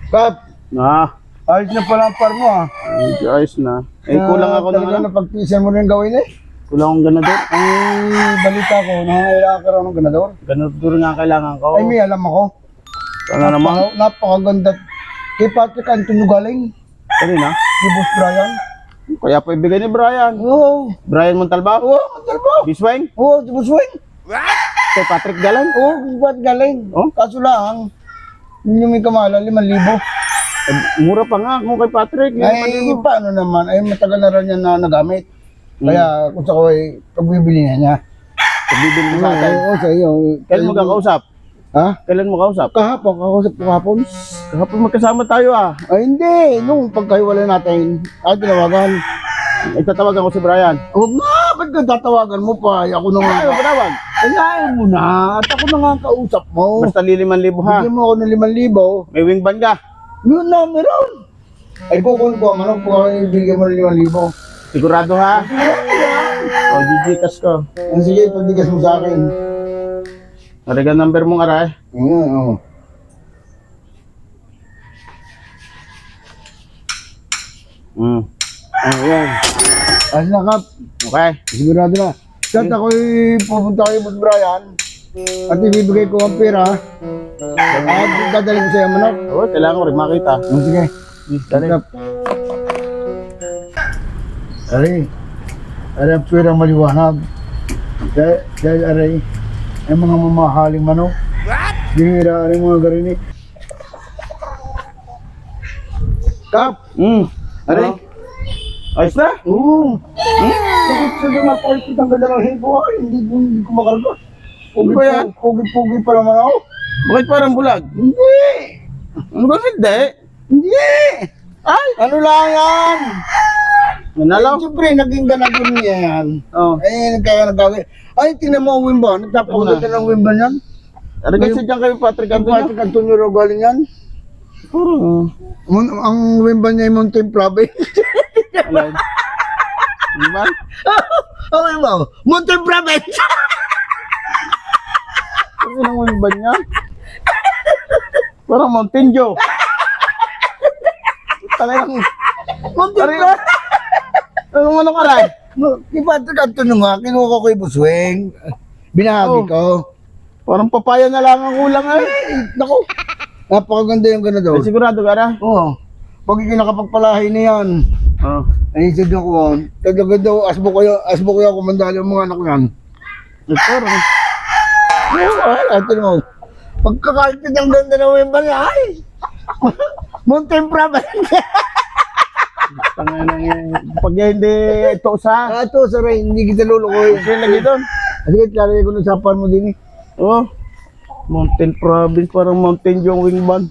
Kap, Na, ayos na pala ang par mo ah. ayos na. Eh, kulang ako ng Talaga ano. napagtiisan mo rin gawin eh. Kulang akong ganador. Ang balita ko, nangangailangan ka raw ng ganador. Ganador nga kailangan ko. Ay, may alam ako. Sana naman. Napakaganda. Kay Patrick Antonio galing. Kanina. Si Boss Brian. Kaya pa ibigay ni Brian. Oo. Brian Montalba. Oo, ang ba? Bisweng. Oo, si Boss Wayne. Kay Patrick Galan. Oo, ba't galing? Oh? Kaso lang, yung may kamala, 5,000. Eh, mura pa nga kung kay Patrick. Ay, paano naman? Ay, matagal na rin niya na nagamit. Kaya, kung sa ko ay, pagbibili na niya. Bibili mo sa atin. Oo, sa iyo. Kailan mo kakausap? Ha? Kailan mo kausap? Kahapon, kakusap ko kahapon. Kahapon magkasama tayo ah. Ay, hindi. Nung pagkahiwalay natin, ay, tinawagan. Itatawagan ko si Brian. Huwag na, ba't ka tatawagan mo pa? Ay, ako na nga. Ano ba tawag? Kailangan mo na. At ako na nga ang kausap mo. Basta 5,000 ha. Bigyan mo ako ng 5,000. May wing ban ka. Yun na, meron. Ay, kukunin ko. Manok po ako, bigyan mo ng 5,000. Sigurado ha. O, gigikas ko. Ang sige, pagdigas mo sa akin. Nariga number mong aray. Oo. Ayan. Ay, nakap. Okay. Sigurado na. At ako'y pupunta kay Boss Brian. At ibibigay ko ang pera. At dadalhin ko sa'yo manok. Oo, kailangan ko rin makita. Sige. Dali. Nakap. Aray. Aray ang pera maliwanag. Dahil aray. Ay mga mamahaling manok. Bihira aray mga garini. Kap. Aray. Ayos na? Oo. Bakit sa mga point ang ganda ng hipo? Hindi ko makarga. Ano ba yan? Pugi-pugi pa naman ako. Bakit parang bulag? Hindi! Ano ba hindi? Hindi! Ay! Ano lang yan? Nanalaw? Siyempre, naging ganagon niya yan. Oo. Ay, kaya nagkakit. Ay, tingnan mo ang wimba. Nagtapakaganda ng wimba niyan. Ano kasi dyan kay Patrick Ang Antonio? Patrick Antonio raw galing yan. Puro. Ang wimba niya ay Mountain Province. Ano yun? Di ba? Ang wimba, Mountain Province! Ano yung wing ban niya? Parang Mountain Dew. Talagang... Mountain Aray. Province! Ano ka rin? Si Patrick Antonio nga, kinuha ko kay Busweng. Binahagi Oh. ko. Parang papaya na lang ang kulang eh. Naku, napakaganda yung ganun daw. Ay, sigurado ka na? Oo. Pag ikinakapagpalahay na yan, Oo. ay isa doon ko, talaga daw, asbo ko yung kumandali ang mga anak yan. Ay, parang... Ito mo, pagkakakit ang ganda ng wimba niya, ay! Mountain Province! Tangay na yun. Pag hindi ito sa... Ito, saray, hindi kita lulukoy. Kasi lagi doon. Sige, klaraya ko ng sapan mo din eh. Oh. Mountain Province, parang Mountain Dew ang wing ban.